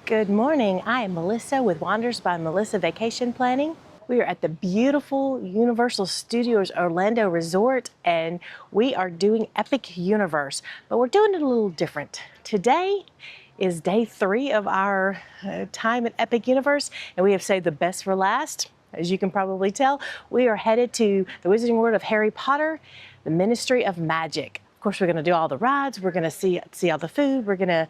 Good morning. I am Melissa with Wanders by Melissa Vacation Planning. We are at the beautiful Universal Studios Orlando Resort and we are doing Epic Universe, but we're doing it a little different. Today is day 3 of our time at Epic Universe and we have saved the best for last. As you can probably tell, we are headed to the Wizarding World of Harry Potter, the Ministry of Magic. Of course, we're going to do all the rides, we're going to see all the food, we're going to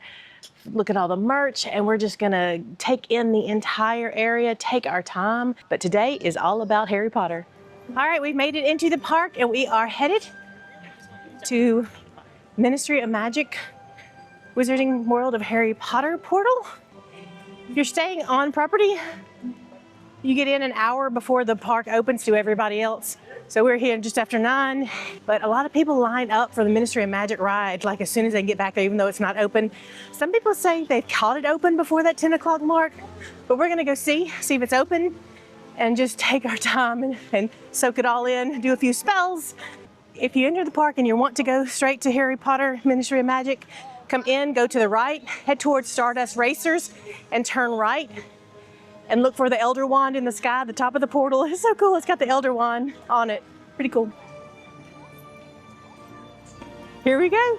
look at all the merch, and we're just gonna take in the entire area, take our time. But today is all about Harry Potter. All right, we've made it into the park and we are headed to Ministry of Magic, Wizarding World of Harry Potter portal. If you're staying on property, you get in an hour before the park opens to everybody else. So we're here just after 9, but a lot of people line up for the Ministry of Magic ride, like as soon as they get back there, even though it's not open. Some people say they've caught it open before that 10 o'clock mark, but we're gonna go see if it's open and just take our time and soak it all in, do a few spells. If you enter the park and you want to go straight to Harry Potter Ministry of Magic, come in, go to the right, head towards Stardust Racers and turn right. And look for the Elder Wand in the sky at the top of the portal. It's so cool, it's got the Elder Wand on it. Pretty cool. Here we go.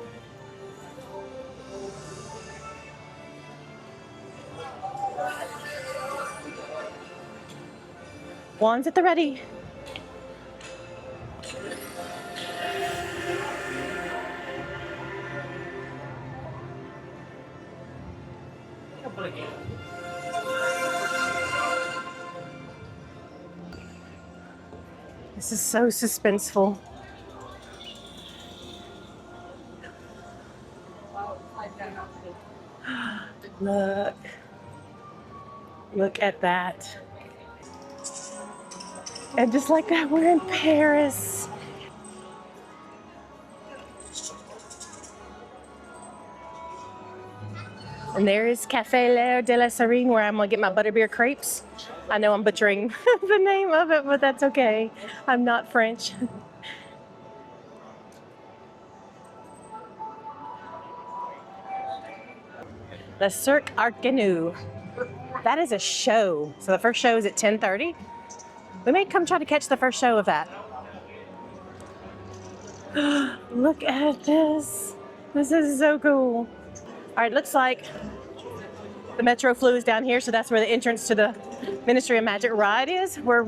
Wands at the ready. This is so suspenseful. Look at that. And just like that, we're in Paris. And there is Café L'Ensorceleur, where I'm gonna get my butterbeer crepes. I know I'm butchering the name of it, but that's okay. I'm not French. The Cirque Arcanu. That is a show. So the first show is at 10:30. We may come try to catch the first show of that. Look at this. This is so cool. All right, looks like the Metro Flu is down here, so that's where the entrance to the Ministry of Magic ride is. We're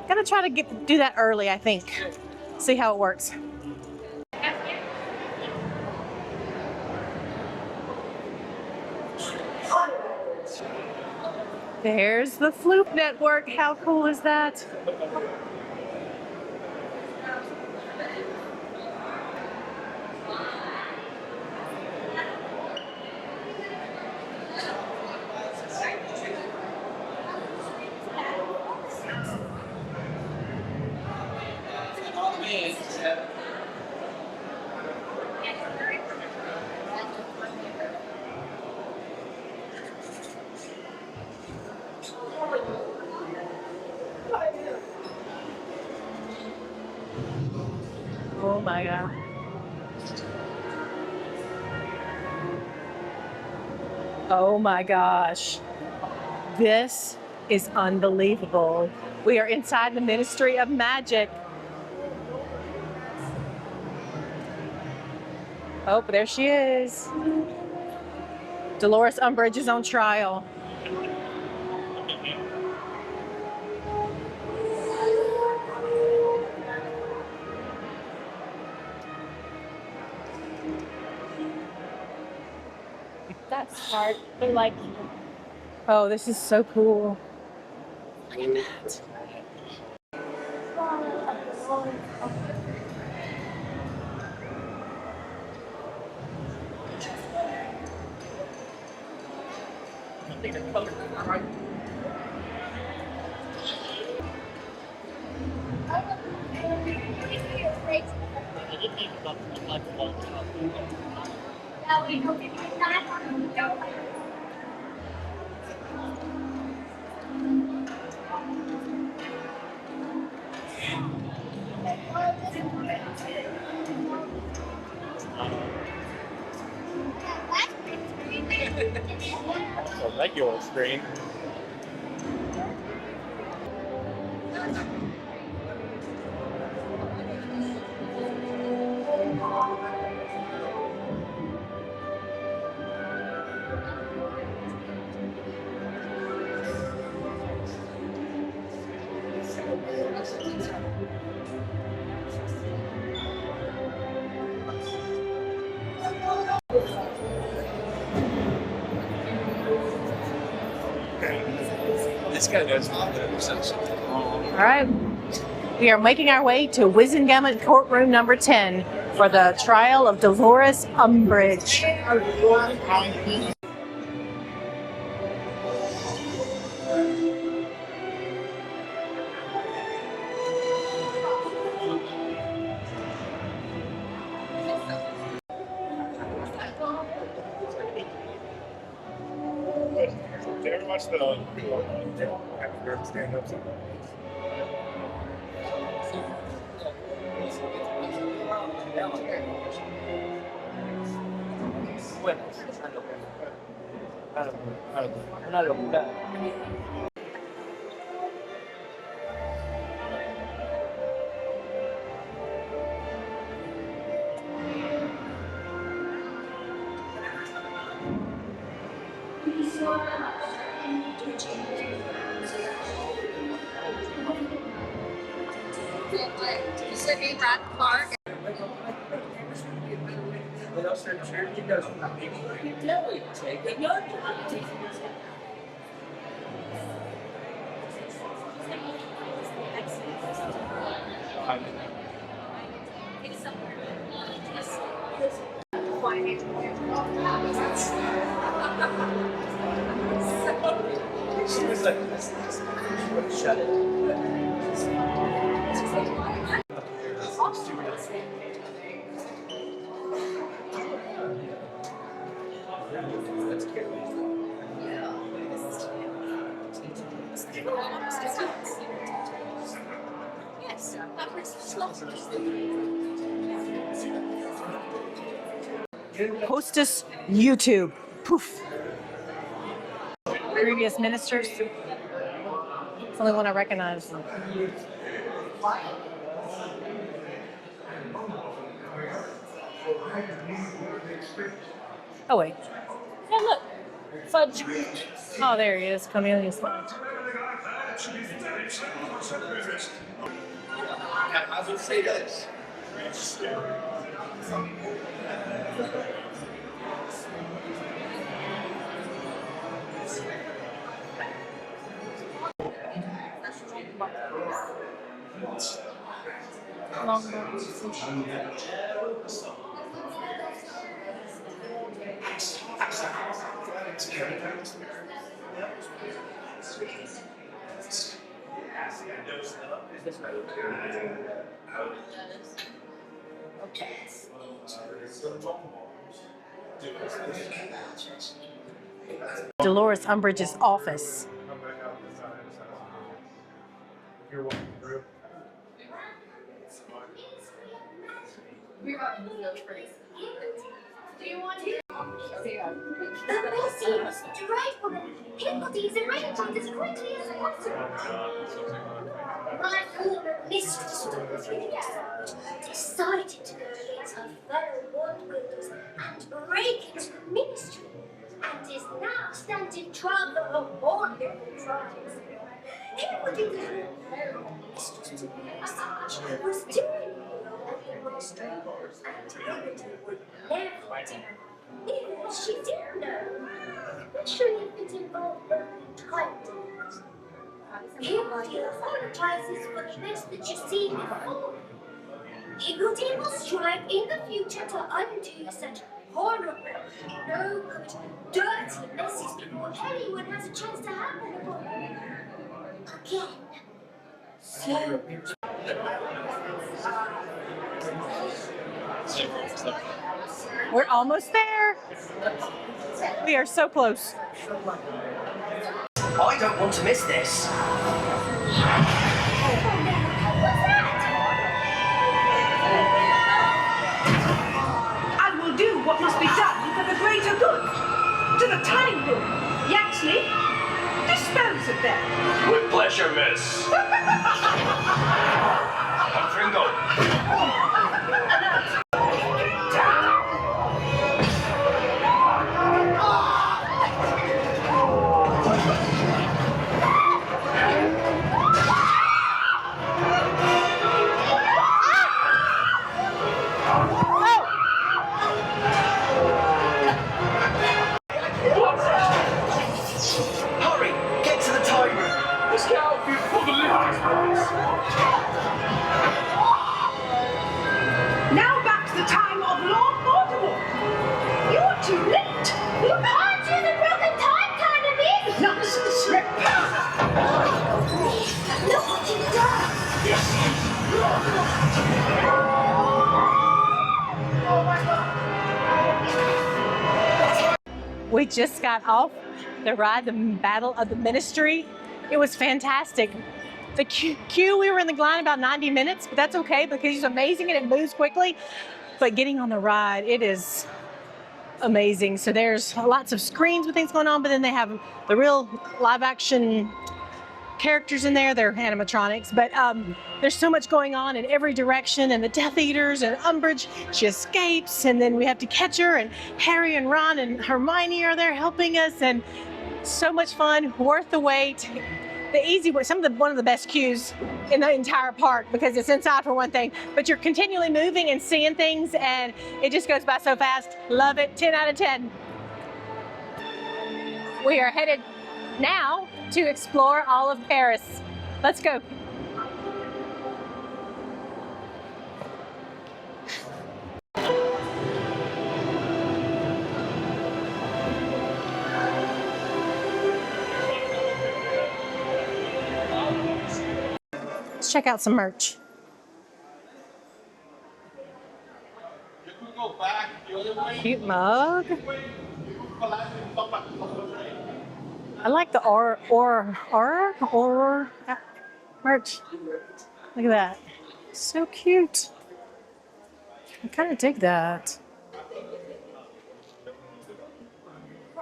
gonna try to do that early, I think. See how it works. There's the Floop Network. How cool is that? Oh my God. Oh my gosh. This is unbelievable. We are inside the Ministry of Magic. Oh, there she is. Dolores Umbridge is on trial. That's hard. They're like, oh, this is so cool. Look at that. regular screen. This guy knows All right. We are making our way to Wizengamot courtroom number 10 for the trial of Dolores Umbridge. very much the stand up. Bueno, una locura. Shut it. Hostess YouTube. Poof. Previous ministers. It's the only one I recognize. Oh wait. Hey, look. Fudge. Oh, there he is. Cornelius Fudge. I would say this. Dolores Umbridge's office. The message to write for them. Hippolytes arranged it as quickly as possible. My former mistress decided to go against her fellow ward-builders and break into the ministry, and is now standing trial for her horrible crimes. Hippolytes, her mistress to be such, was doing well at the ministry, and Hippolytes would never do. Even if she did know, naturally if it involved trying to. Higgledy apologizes for the mess that you see before. Higgledy will strive in the future to undo such horrible, no good, dirty messes before anyone has a chance to happen upon them. Again. So. We're almost there. We are so close. I don't want to miss this. I will do what must be done for the greater good. To the tanning room. Yanks nicely. Dispose of them. With pleasure, miss. And Fringo. Hurry, get to the timer. Let's get out before the lift explodes. Now back to the time of Lord Voldemort. You're too late. You can't use a broken time kind of it. Nonsense. Look what you've done. We just got off the ride, the Battle of the Ministry. It was fantastic. The queue, we were in the line about 90 minutes, but that's okay because it's amazing and it moves quickly. But getting on the ride, it is amazing. So there's lots of screens with things going on, but then they have the real live action characters in there. They're animatronics, but there's so much going on in every direction, and the Death Eaters and Umbridge, she escapes, and then we have to catch her, and Harry and Ron and Hermione are there helping us, and so much fun, worth the wait. The easy way, one of the best queues in the entire park because it's inside for one thing, but you're continually moving and seeing things, and it just goes by so fast. Love it, 10 out of 10. We are headed now to explore all of Paris. Let's go. Let's check out some merch. Cute mug. I like the or merch. Look at that. So cute. I kind of dig that.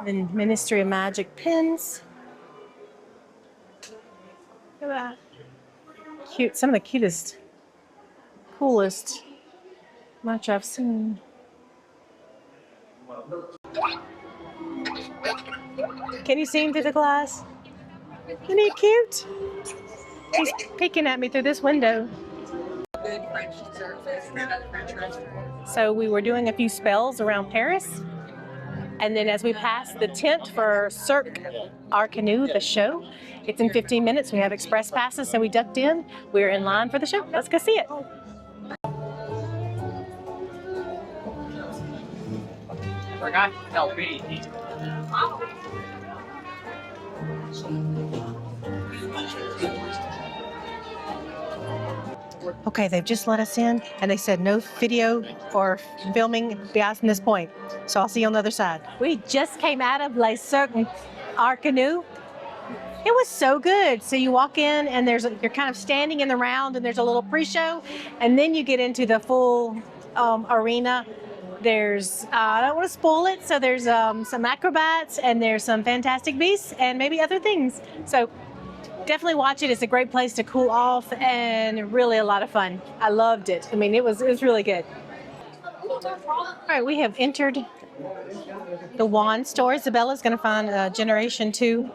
Then Ministry of Magic pins. Look at that. Cute. Some of the cutest, coolest merch I've seen. Can you see him through the glass? Isn't he cute? He's peeking at me through this window. So we were doing a few spells around Paris. And then as we passed the tent for Cirque Our Canoe, the show, it's in 15 minutes. We have express passes, so we ducked in. We're in line for the show. Let's go see it. Forgot LB. Okay, they've just let us in, and they said no video or filming beyond this point. So I'll see you on the other side. We just came out of Les Cirque Our Canoe. It was so good. So you walk in, and you're kind of standing in the round, and there's a little pre-show, and then you get into the full arena. There's, I don't want to spoil it, so there's some acrobats, and there's some Fantastic Beasts, and maybe other things. So definitely watch it. It's a great place to cool off, and really a lot of fun. I loved it. I mean, it was really good. All right, we have entered the wand store. Isabella's going to find a Generation 2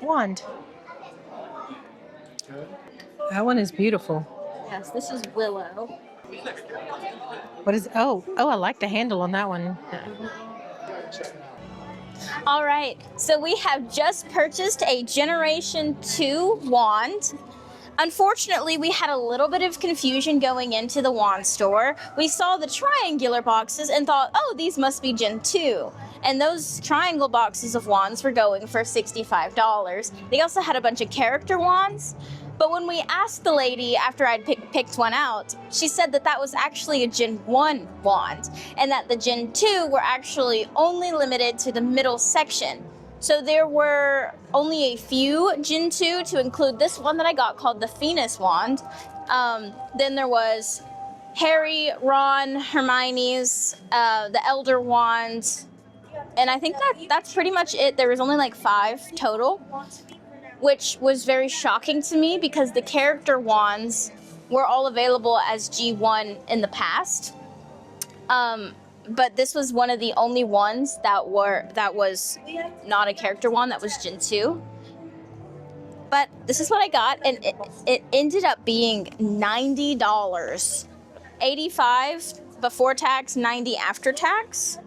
wand. That one is beautiful. Yes, this is Willow. What is, oh, I like the handle on that one. All right, so we have just purchased a Generation 2 wand. Unfortunately, we had a little bit of confusion going into the wand store. We saw the triangular boxes and thought, oh, these must be Gen 2. And those triangle boxes of wands were going for $65. They also had a bunch of character wands. But when we asked the lady after I'd picked one out, she said that that was actually a Gen 1 wand, and that the Gen 2 were actually only limited to the middle section. So there were only a few Gen 2 to include this one that I got called the Venus wand. Then there was Harry, Ron, Hermione's, the Elder wand, And I think that's pretty much it. There was only like 5 total, which was very shocking to me because the character wands were all available as G1 in the past. But this was one of the only ones that was not a character wand, that was Gen 2. But this is what I got, and it ended up being $90. $85 before tax, $90 after tax.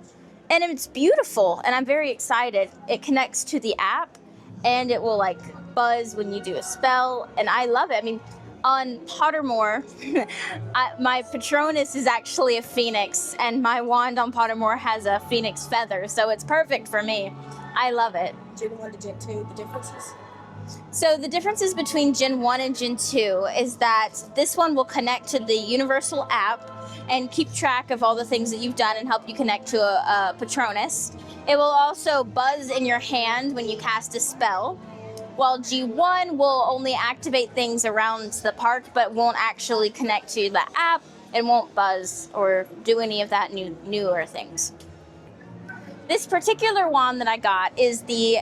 And it's beautiful, and I'm very excited. It connects to the app, and it will like buzz when you do a spell, and I love it. I mean, on Pottermore, my Patronus is actually a phoenix, and my wand on Pottermore has a phoenix feather, so it's perfect for me. I love it. Gen 1 to Gen 2, the differences? So the differences between Gen 1 and Gen 2 is that this one will connect to the Universal app and keep track of all the things that you've done and help you connect to a Patronus. It will also buzz in your hand when you cast a spell, while G1 will only activate things around the park but won't actually connect to the app and won't buzz or do any of that newer things. This particular wand that I got is the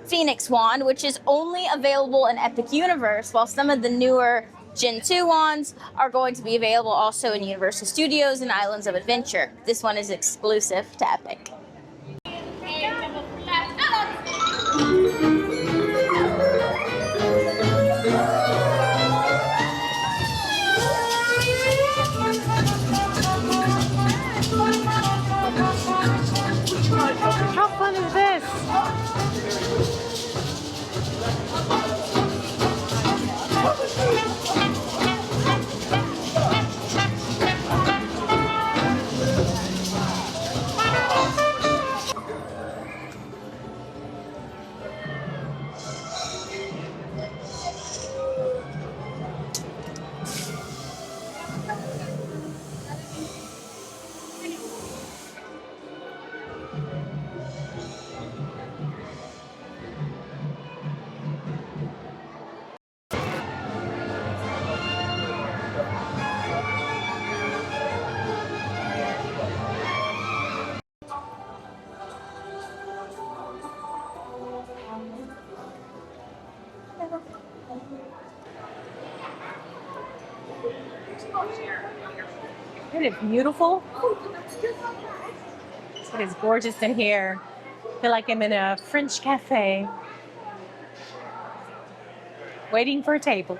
Phoenix wand, which is only available in Epic Universe, while some of the newer Gen 2 wands are going to be available also in Universal Studios and Islands of Adventure. This one is exclusive to Epic. How fun is this? It is beautiful. It is gorgeous in here. I feel like I'm in a French cafe waiting for a table.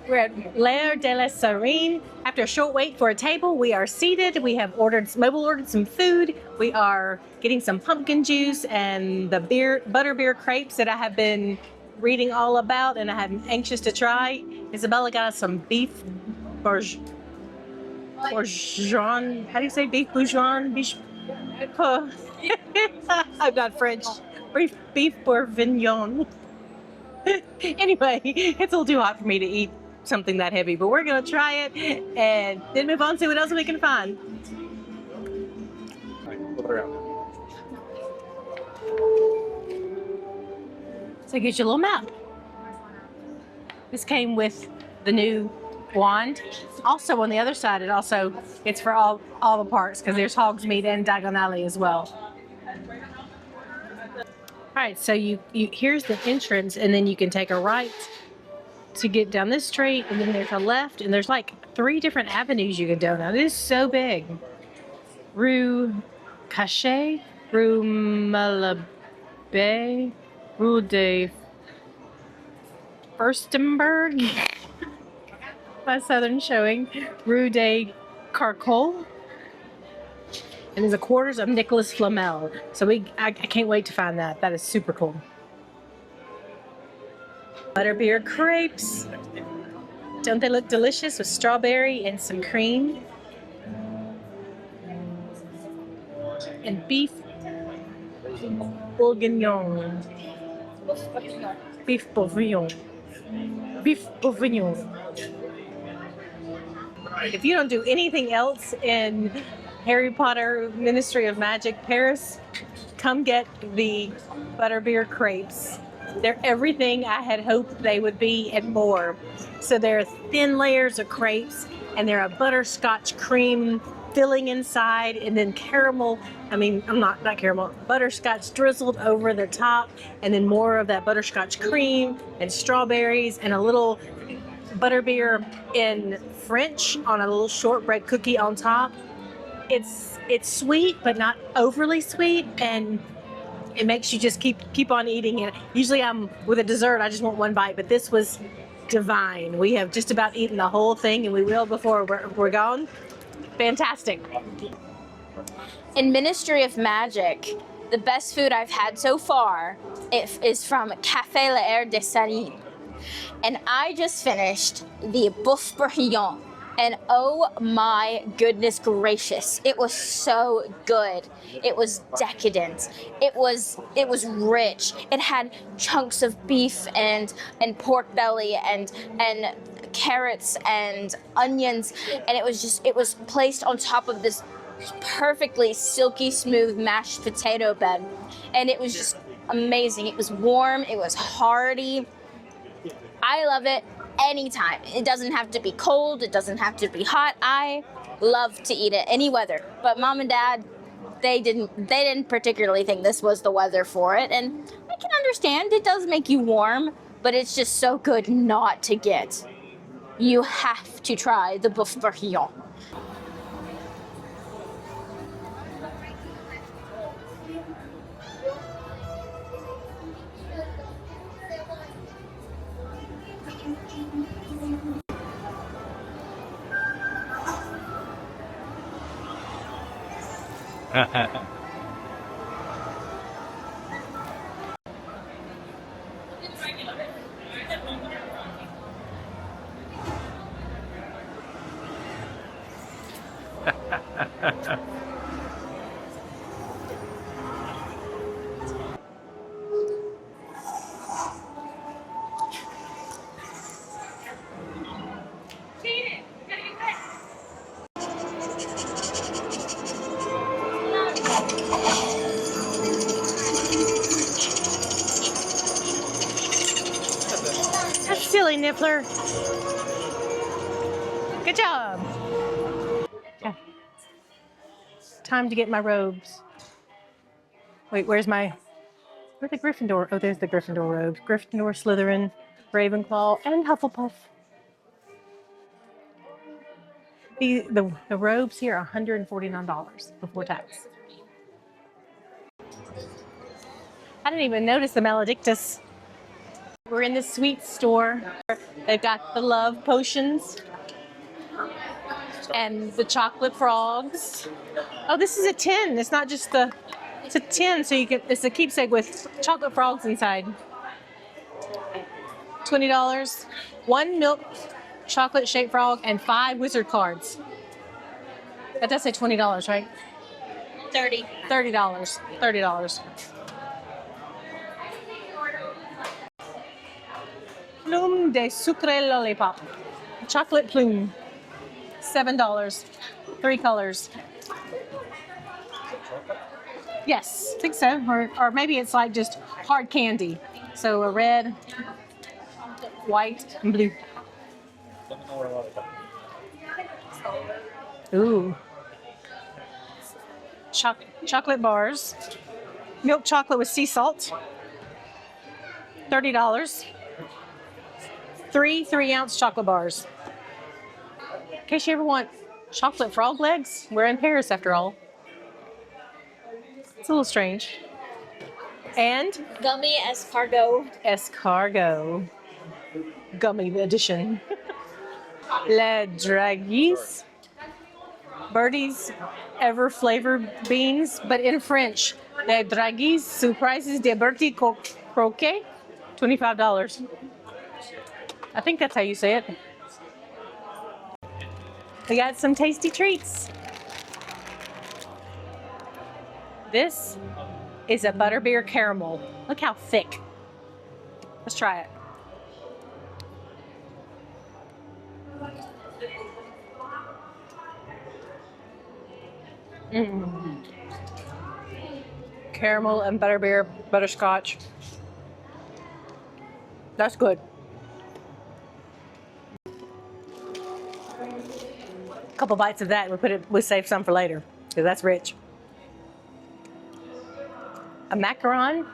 We're at L'Air de la Sirène. After a short wait for a table, we are seated. We have ordered some food. We are getting some pumpkin juice and the butterbeer crepes that I have been reading all about and I'm anxious to try. Isabella got us some beef bourguignon. How do you say beef bourguignon? I'm not French. Beef bourguignon. Anyway, it's a little too hot for me to eat something that heavy, but we're gonna try it and then move on, see what else we can find. So here's your little map. This came with the new wand. Also on the other side, it's for all the parks because there's Hogsmeade and Diagon Alley as well. All right, so you here's the entrance, and then you can take a right to get down this street, and then there's a left, and there's like 3 different avenues you can go down. It is so big. Rue Cachet, Rue Malabé, Rue de Furstenberg, my southern showing, Rue de Carcol, and there's a quarters of Nicholas Flamel. So I can't wait to find that. That is super cool. Butterbeer crepes. Don't they look delicious with strawberry and some cream? And beef bourguignon. Beef bourguignon. Beef bourguignon. If you don't do anything else in Harry Potter Ministry of Magic Paris, come get the Butterbeer crepes. They're everything I had hoped they would be and more. So they're thin layers of crepes, and they're a butterscotch cream filling inside, and then caramel, not caramel, butterscotch drizzled over the top, and then more of that butterscotch cream and strawberries and a little butterbeer in French on a little shortbread cookie on top. It's sweet, but not overly sweet, and it makes you just keep on eating it. Usually I'm with a dessert, I just want one bite, but this was divine. We have just about eaten the whole thing, and we will before we're gone. Fantastic. In Ministry of Magic, the best food I've had so far is from Café L'Ensorceleur. And I just finished the boeuf bourguignon. And oh my goodness gracious, it was so good. It was decadent. It was rich. It had chunks of beef and pork belly and carrots and onions, and it was placed on top of this perfectly silky smooth mashed potato bed, and it was just amazing. It was warm, it was hearty. I love it anytime. It doesn't have to be cold, it doesn't have to be hot. I love to eat it any weather. But Mom and Dad, they didn't particularly think this was the weather for it, and I can understand it does make you warm, but it's just so good not to get. You have to try the boeuf bourguignon. That's silly, Niffler. Good job. Okay. Time to get my robes. Wait, where's the Gryffindor? Oh, there's the Gryffindor robes. Gryffindor, Slytherin, Ravenclaw, and Hufflepuff. The robes here are $149 before tax. I didn't even notice the Maledictus. We're in the sweet store. They've got the love potions and the chocolate frogs. Oh, this is a tin. It's not just it's a tin, so it's a keepsake with chocolate frogs inside. $20. 1 milk chocolate shaped frog and 5 wizard cards. That does say $20, right? $30. $30. Plume de sucre lollipop. Chocolate plume. $7. 3 colors. Yes, I think so. Or maybe it's like just hard candy. So a red, white, and blue. Ooh. Chocolate bars. Milk chocolate with sea salt. $30. 3 3-ounce chocolate bars. In case you ever want chocolate frog legs, we're in Paris after all. It's a little strange. And Gummy escargot. Escargot. Gummy edition. Les Draguis. Birdie's ever flavored beans, but in French. Les Draguis surprises de Bertie Croquet. $25. I think that's how you say it. We got some tasty treats. This is a butterbeer caramel. Look how thick. Let's try it. Caramel and butterbeer, butterscotch. That's good. couple bites of that. We save some for later because that's rich. A macaron.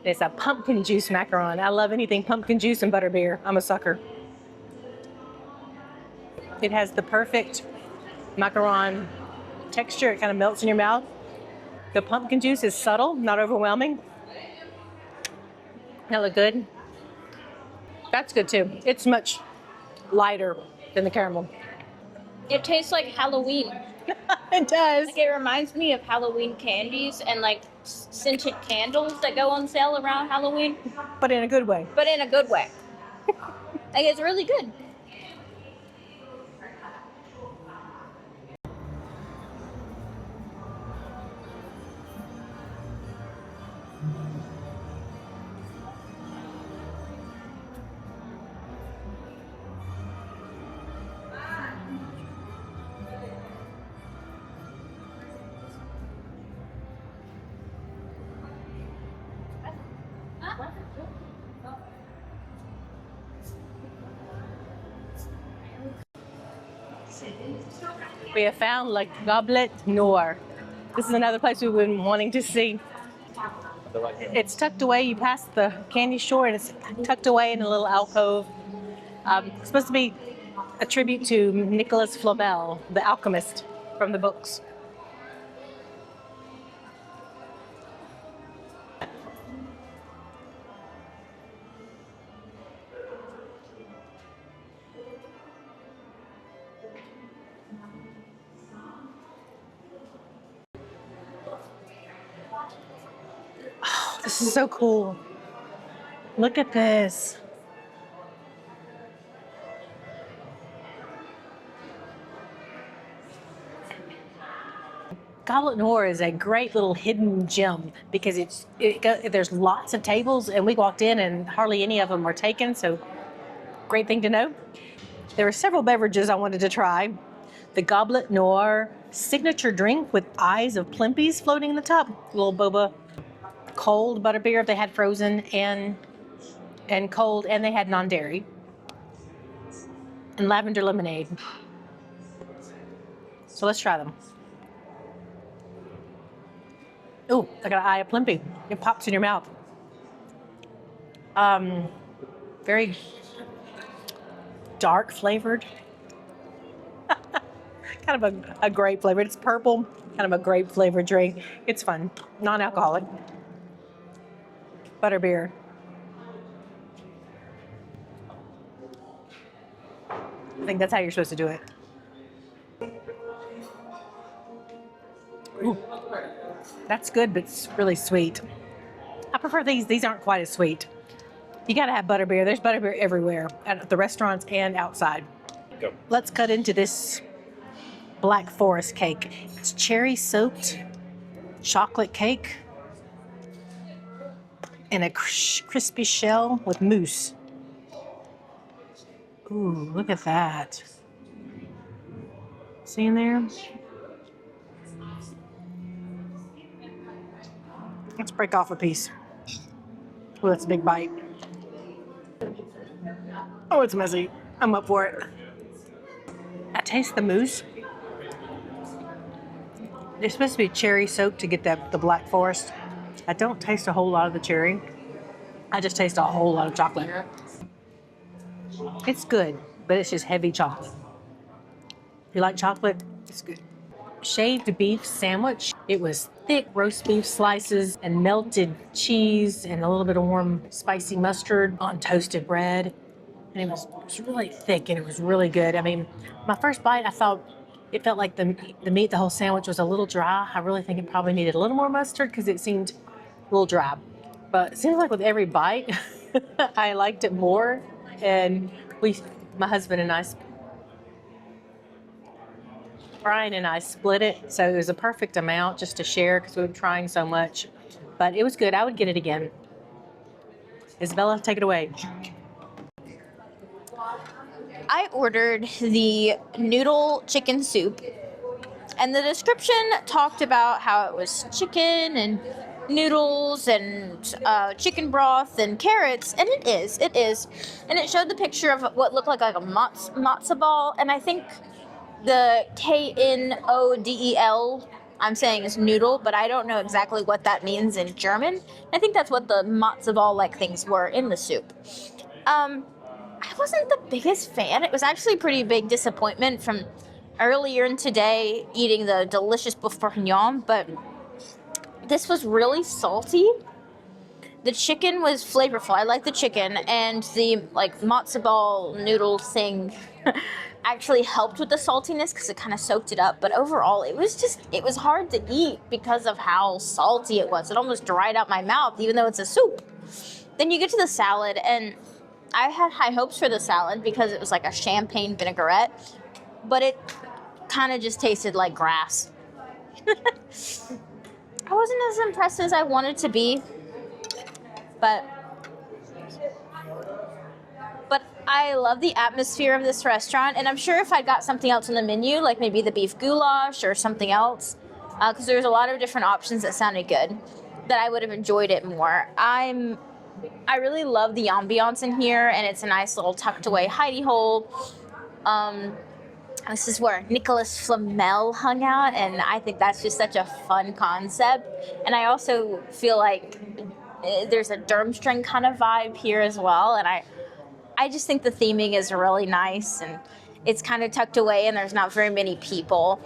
It's a pumpkin juice macaron. I love anything pumpkin juice and butterbeer. I'm a sucker. It has the perfect macaron texture. It kind of melts in your mouth. The pumpkin juice is subtle, not overwhelming. That look good. That's good too. It's much lighter than the caramel. It tastes like Halloween. It does. Like, it reminds me of Halloween candies and like scented candles that go on sale around Halloween, But in a good way. but in a good way. Like, it's really good. We have found La Goblet Noir. This is another place we've been wanting to see. It's tucked away. You pass the candy store and it's tucked away in a little alcove. It's supposed to be a tribute to Nicolas Flamel, the alchemist from the books. Oh, this is so cool. Look at this. Goblet Noir is a great little hidden gem because there's lots of tables and we walked in and hardly any of them were taken, so great thing to know. There were several beverages I wanted to try. The Goblet Noir signature drink with eyes of Plimpies floating in the top. Little boba cold butterbeer if they had frozen and cold, and they had non-dairy. And lavender lemonade. So let's try them. Oh, I got an eye of Plimpy. It pops in your mouth. Very dark flavored. Kind of a grape flavored. It's purple, kind of a grape flavored drink. It's fun, non-alcoholic. Butterbeer. I think that's how you're supposed to do it. Ooh, that's good, but it's really sweet. I prefer these. These aren't quite as sweet. You gotta have butterbeer. There's butterbeer everywhere, at the restaurants and outside. Go. Let's cut into this Black Forest cake. It's cherry soaked chocolate cake and a crispy shell with mousse. Ooh, look at that. See in there? Let's break off a piece. Oh, that's a big bite. Oh, it's messy. I'm up for it. I taste the mousse. It's supposed to be cherry soaked to get the Black Forest. I don't taste a whole lot of the cherry. I just taste a whole lot of chocolate. It's good, but it's just heavy chocolate. If you like chocolate, it's good. Shaved beef sandwich. It was thick roast beef slices and melted cheese and a little bit of warm spicy mustard on toasted bread. And it was really thick and it was really good. I mean, my first bite, I thought it felt like the meat, the whole sandwich was a little dry. I really think it probably needed a little more mustard because it seemed a little dry. But it seems like with every bite, I liked it more. And my husband and I, Brian and I split it. So it was a perfect amount just to share because we were trying so much. But it was good. I would get it again. Isabella, take it away. I ordered the noodle chicken soup, and the description talked about how it was chicken and noodles and chicken broth and carrots, and it is. And it showed the picture of what looked like a matzo ball, and I think The KNODEL I'm saying is noodle, but I don't know exactly what that means in German. I think that's what the matzo ball like things were in the soup. I wasn't the biggest fan. It was actually a pretty big disappointment from earlier in today eating the delicious bourguignon, but this was really salty. The chicken was flavorful. I like the chicken, and the like matzo ball noodle thing actually helped with the saltiness because it kind of soaked it up. But overall, it was hard to eat because of how salty it was. It almost dried out my mouth, even though it's a soup. Then you get to the salad, and I had high hopes for the salad because it was like a champagne vinaigrette, but it kind of just tasted like grass. I wasn't as impressed as I wanted to be. But I love the atmosphere of this restaurant, and I'm sure if I got something else on the menu, like maybe the beef goulash or something else, because there's a lot of different options that sounded good, that I would have enjoyed it more. I really love the ambiance in here, and it's a nice little tucked away hidey hole. This is where Nicholas Flamel hung out, and I think that's just such a fun concept. And I also feel like there's a Durmstrang kind of vibe here as well, and I just think the theming is really nice, and it's kind of tucked away, and there's not very many people.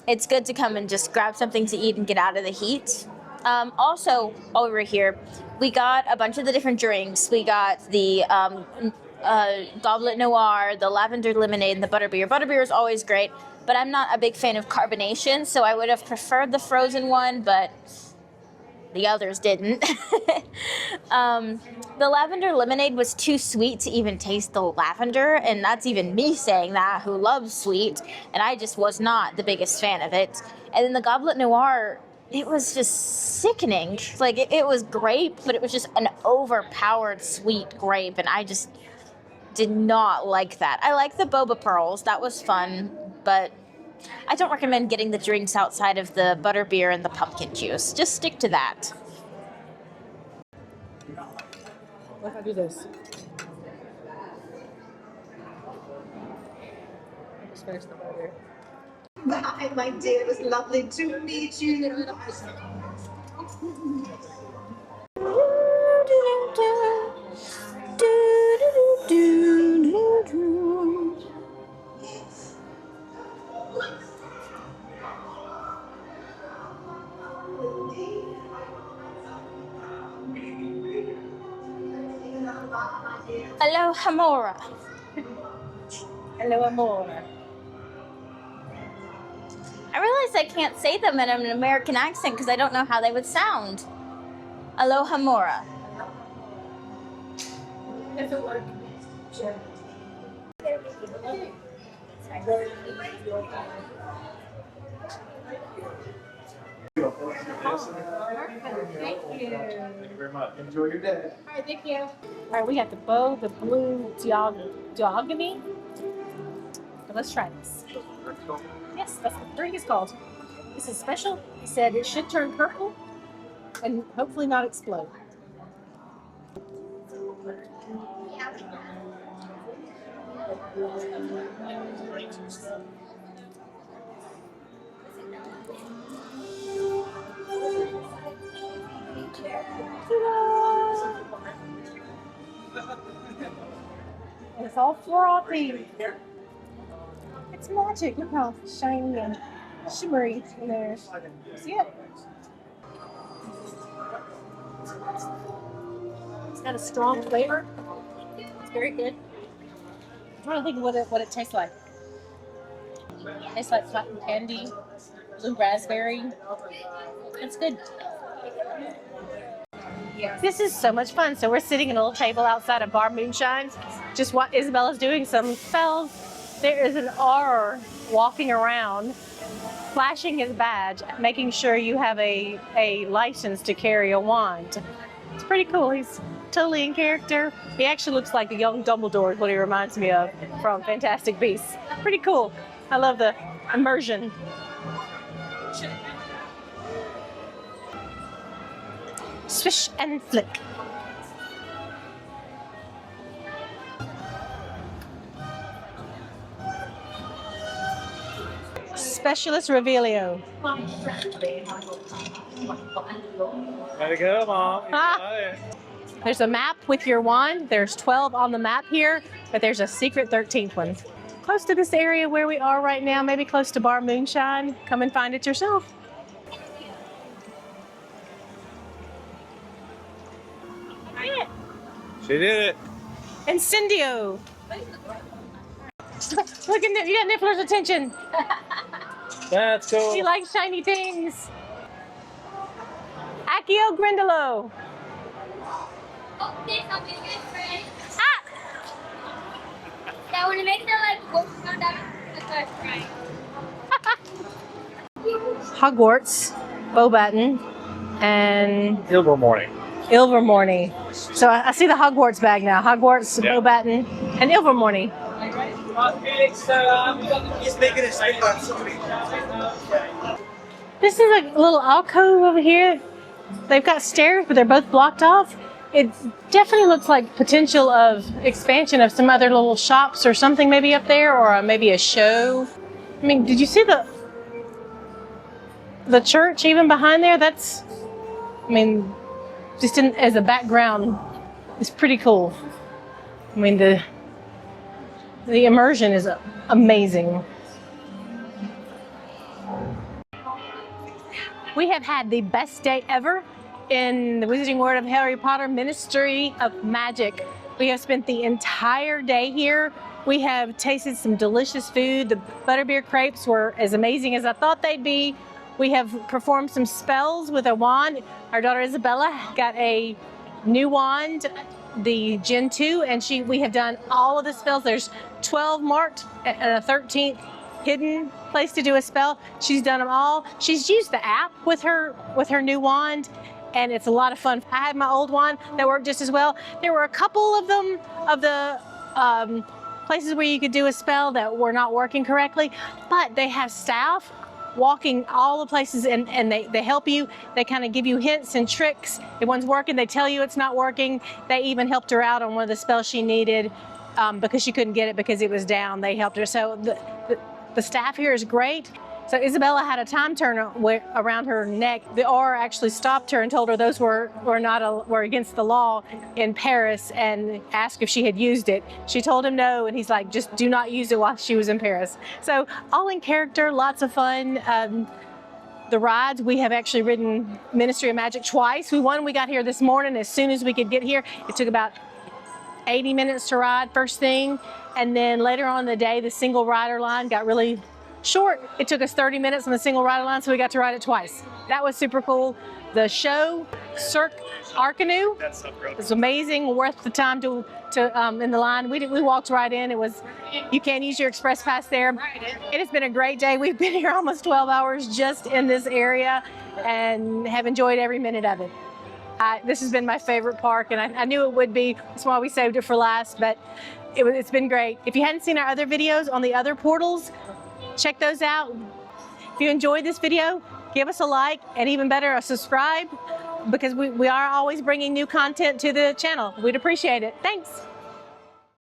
It's good to come and just grab something to eat and get out of the heat. Also, while we were here, we got a bunch of the different drinks. We got the Goblet Noir, the lavender lemonade, and the butterbeer. Butterbeer is always great, but I'm not a big fan of carbonation, so I would have preferred the frozen one, but the others didn't. The lavender lemonade was too sweet to even taste the lavender, and that's even me saying that, who loves sweet, and I just was not the biggest fan of it. And then the Goblet Noir, it was just sickening. Like, it was grape, but it was just an overpowered sweet grape, and I just did not like that. I like the boba pearls. That was fun, but I don't recommend getting the drinks outside of the butterbeer and the pumpkin juice. Just stick to that. What if I do this? Just finish the butterbeer. Hi, my dear. It was lovely to meet you. Hello, Hamora. Hello, amor. I realize I can't say them in an American accent because I don't know how they would sound. Aloha Mora. If it worked. Sure. Thank you. Thank you very much. Enjoy your day. All right, thank you. All right, we got the blue diogony. So let's try this. Yes, that's what the drink is called. This is special. He said it should turn purple and hopefully not explode. And it's all frothy. It's magic. Look how shiny and shimmery in there. See it? It's got a strong flavor. It's very good. I'm trying to think of what it tastes like. It tastes like cotton candy, blue raspberry. It's good. This is so much fun. So we're sitting at a little table outside of Bar Moonshine. Just what Isabella's doing some spells. There is an R walking around, flashing his badge, making sure you have a license to carry a wand. It's pretty cool. He's totally in character. He actually looks like a young Dumbledore is what he reminds me of from Fantastic Beasts. Pretty cool. I love the immersion. Swish and flick. Specialist Revelio. Way to go, Mom. You Ah. got it. There's a map with your wand. There's 12 on the map here, but there's a secret 13th one. Close to this area where we are right now, maybe close to Bar Moonshine. Come and find it yourself. She did it. Incendio. Look at you got Niffler's attention. That's cool. He likes shiny things. Accio Grindalo. Oh, there's something good, friend. Ah! Yeah, I want to make it like working on that the first right. Hogwarts, Beaubaton, and Ilvermorny. Ilvermorny. So I see the Hogwarts bag now. Hogwarts, Yeah. Beaubaton, and Ilvermorny. He's making a statement on somebody. This is a little alcove over here. They've got stairs, but they're both blocked off. It definitely looks like potential of expansion of some other little shops or something maybe up there, or maybe a show. I mean, did you see the church even behind there? That's, I mean, just as a background, it's pretty cool. I mean, the immersion is amazing. We have had the best day ever in the Wizarding World of Harry Potter Ministry of Magic. We have spent the entire day here. We have tasted some delicious food. The Butterbeer crepes were as amazing as I thought they'd be. We have performed some spells with a wand. Our daughter Isabella got a new wand, the Gen 2, and we have done all of the spells. There's 12 marked and a 13th hidden place to do a spell. She's done them all. She's used the app with her new wand, and it's a lot of fun. I had my old wand that worked just as well. There were a couple of them, of the places where you could do a spell that were not working correctly, but they have staff walking all the places, and they help you. They kind of give you hints and tricks. If one's working, they tell you it's not working. They even helped her out on one of the spells she needed because she couldn't get it because it was down. They helped her. So the staff here is great. So Isabella had a time turner around her neck. The aura actually stopped her and told her those were against the law in Paris, and asked if she had used it. She told him no, and he's like, just do not use it while she was in Paris. So all in character, lots of fun. The rides, we have actually ridden Ministry of Magic twice. We got here this morning as soon as we could get here. It took about 80 minutes to ride first thing, and then later on in the day, the single rider line got really short. It took us 30 minutes on the single rider line, so we got to ride it twice. That was super cool. The show, Cirque Arcanu, it's amazing, worth the time to in the line. We walked right in. It was, you can't use your express pass there. It has been a great day. We've been here almost 12 hours just in this area and have enjoyed every minute of it. This has been my favorite park, and I knew it would be. That's why we saved it for last, but it's been great. If you hadn't seen our other videos on the other portals, check those out. If you enjoyed this video, give us a like, and even better, a subscribe, because we are always bringing new content to the channel. We'd appreciate it. Thanks.